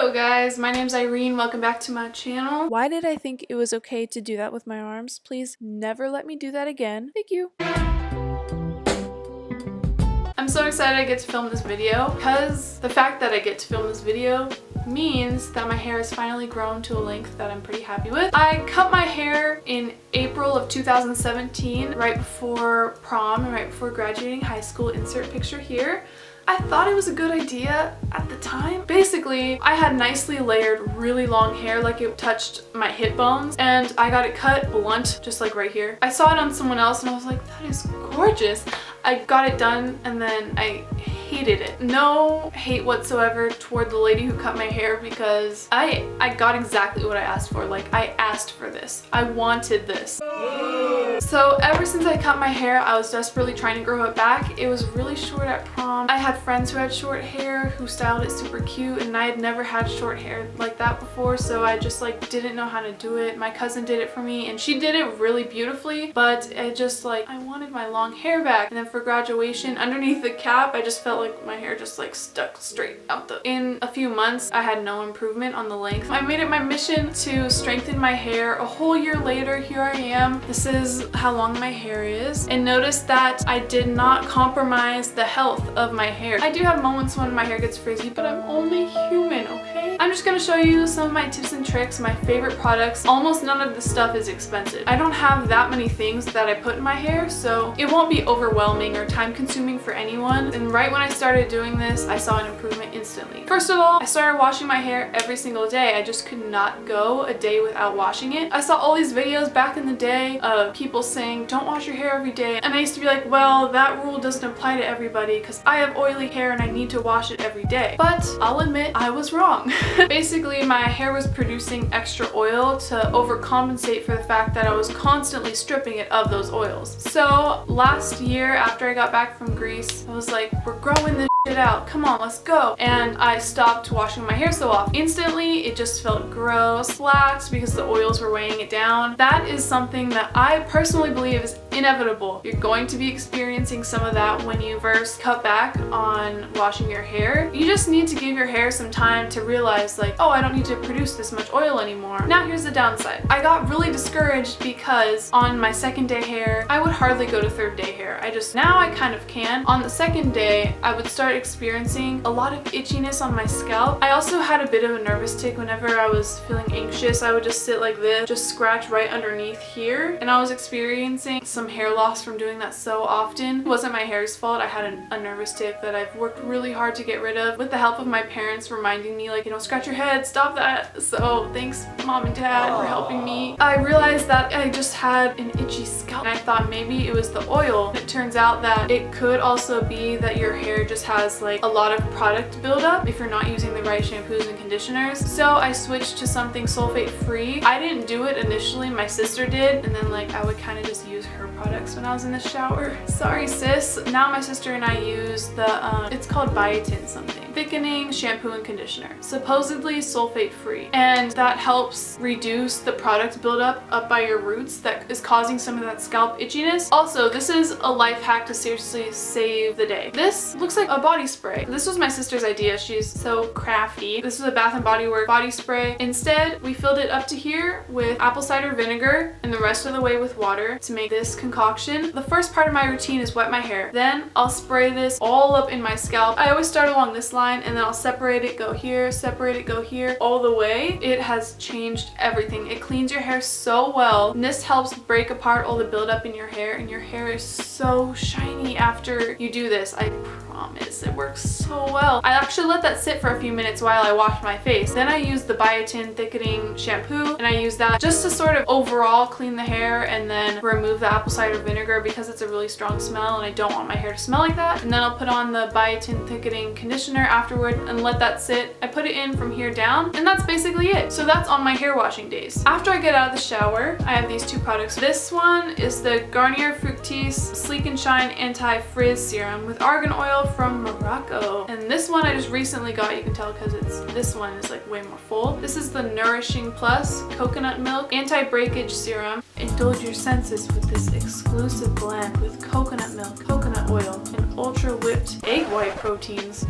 Hello guys, my name's Irene. Welcome back to my channel. Why did I think it was okay to do that with my arms? Please never let me do that again. Thank you. I'm so excited I get to film this video because the fact that I get to film this video means that my hair has finally grown to a length that I'm pretty happy with. I cut my hair in April of 2017, right before prom and right before graduating high school. Insert picture here. I thought it was a good idea at the time. Basically, I had nicely layered, really long hair, like it touched my hip bones, and I got it cut blunt, just like right here. I saw it on someone else and I was like, that is gorgeous. I got it done and then I hated it. No hate whatsoever toward the lady who cut my hair because I got exactly what I asked for. Like, I asked for this. I wanted this. So ever since I cut my hair, I was desperately trying to grow it back. It was really short at prom. I had friends who had short hair who styled it super cute, and I had never had short hair like that before, so I just like didn't know how to do it. My cousin did it for me and she did it really beautifully, but it just like, I wanted my long hair back. And then for graduation, underneath the cap, I just felt like my hair just like stuck straight out in a few months. I had no improvement on the length. I made it my mission to strengthen my hair. A whole year later, here I am. This is how long my hair is, and notice that I did not compromise the health of my hair. I do have moments when my hair gets frizzy, but I'm only human, okay? I'm just gonna show you some of my tips and tricks, my favorite products. Almost none of the stuff is expensive. I don't have that many things that I put in my hair, so it won't be overwhelming or time consuming for anyone. And right when I started doing this, I saw an improvement instantly. First of all, I started washing my hair every single day. I just could not go a day without washing it. I saw all these videos back in the day of people saying, don't wash your hair every day. And I used to be like, well, that rule doesn't apply to everybody because I have oily hair and I need to wash it every day. But I'll admit I was wrong. Basically, my hair was producing extra oil to overcompensate for the fact that I was constantly stripping it of those oils. So last year, after I got back from Greece, I was like, we're growing this shit out. Come on, let's go. And I stopped washing my hair so often. Instantly, it just felt gross, flat, because the oils were weighing it down. That is something that I personally believe is inevitable. You're going to be experiencing some of that when you first cut back on washing your hair. You just need to give your hair some time to realize like, oh, I don't need to produce this much oil anymore. Now here's the downside. I got really discouraged because on my second day hair, I would hardly go to third day hair. Now I kind of can. On the second day, I would start experiencing a lot of itchiness on my scalp. I also had a bit of a nervous tick whenever I was feeling anxious. I would just sit like this, just scratch right underneath here, and I was experiencing some hair loss from doing that so often. It wasn't my hair's fault. I had a nervous tick that I've worked really hard to get rid of with the help of my parents reminding me like, you know, scratch your head, stop that. So thanks mom and dad for helping me. I realized that I just had an itchy scalp and I thought maybe it was the oil. It turns out that it could also be that your hair just has like a lot of product buildup if you're not using the right shampoos and conditioners. So I switched to something sulfate free. I didn't do it initially, my sister did, and then like I would kind of just use her products when I was in the shower. Sorry sis. Now my sister and I use the it's called biotin something, thickening shampoo and conditioner, supposedly sulfate free, and that helps reduce the product buildup up by your roots that is causing some of that scalp itchiness. Also, this is a life hack to seriously save the day. This looks like a body spray. This was my sister's idea. She's so crafty. This is a Bath & Body Works body spray. Instead, we filled it up to here with apple cider vinegar and the rest of the way with water to make this concoction. The first part of my routine is wet my hair. Then I'll spray this all up in my scalp. I always start along this line and then I'll separate it, go here, separate it, go here, all the way. It has changed everything. It cleans your hair so well. And this helps break apart all the buildup in your hair, and your hair is so shiny after you do this. I promise it works so well. I actually let that sit for a few minutes while I washed my face. Then I used the biotin thickening shampoo, and I use that just to sort of overall clean the hair and then remove the apple cider vinegar because it's a really strong smell and I don't want my hair to smell like that. And then I'll put on the biotin thickening conditioner afterward and let that sit. I put it in from here down, and that's basically it. So that's on my hair washing days. After I get out of the shower, I have these two products. This one is the Garnier Fructis Sleek and Shine Anti-Frizz Serum with argan oil from Morocco. And this one I just recently got. You can tell because this one is like way more full. This is the Nourishing Plus Coconut Milk Anti-Breakage Serum. Indulge your senses with this exclusive blend with coconut milk, coconut oil, and ultra whipped egg white proteins.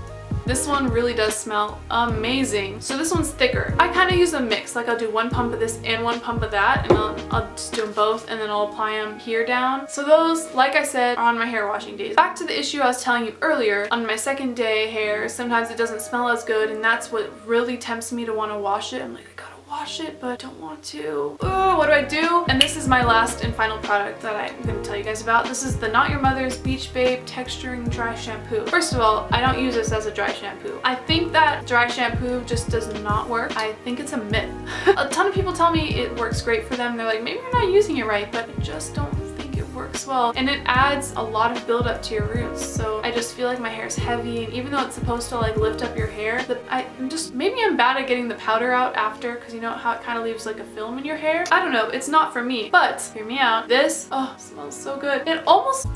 This one really does smell amazing. So this one's thicker. I kind of use a mix, like I'll do one pump of this and one pump of that, and I'll just do them both, and then I'll apply them here down. So those, like I said, are on my hair washing days. Back to the issue I was telling you earlier, on my second day hair, sometimes it doesn't smell as good, and that's what really tempts me to want to wash it. I'm like, I gotta wash it, but I don't want to. Ooh, what do I do? And this is my last and final product that I'm gonna tell you guys about. This is the Not Your Mother's Beach Babe Texturing Dry Shampoo. First of all, I don't use this as a dry shampoo. I think that dry shampoo just does not work. I think it's a myth. A ton of people tell me it works great for them. They're like, maybe you're not using it right, but I just don't think it works well. And it adds a lot of buildup to your roots. So I just feel like my hair is heavy, and even though it's supposed to like lift up your hair, maybe I'm bad at getting the powder out after, because you know how it kind of leaves like a film in your hair. I don't know, it's not for me, but hear me out. This, oh, smells so good. It almost,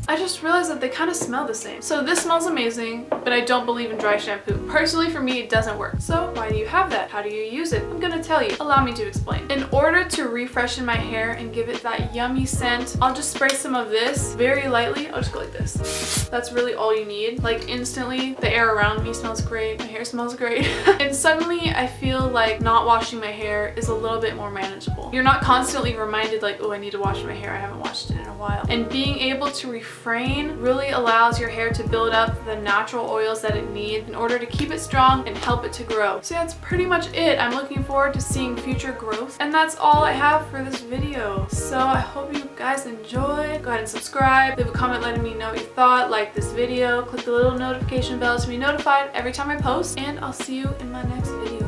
I just realized that they kind of smell the same. So this smells amazing, but I don't believe in dry shampoo. Personally, for me, it doesn't work. So why do you have that? How do you use it? I'm gonna tell you. Allow me to explain. In order to refreshen my hair and give it that yummy scent, I'll just spray some of this very lightly. I'll just go like this. That's really all you need. Like instantly, the air around me smells great. My hair smells great. And suddenly I feel like not washing my hair is a little bit more manageable. You're not constantly reminded like, oh, I need to wash my hair. I haven't washed it in a while. And being able to refrain really allows your hair to build up the natural oils that it needs in order to keep it strong and help it to grow. So that's pretty much it. I'm looking forward to seeing future growth, and that's all I have for this video. So I hope you guys enjoyed. Go ahead and subscribe, leave a comment letting me know what you thought, like this video, click the little notification bell to be notified every time I post, and I'll see you in my next video.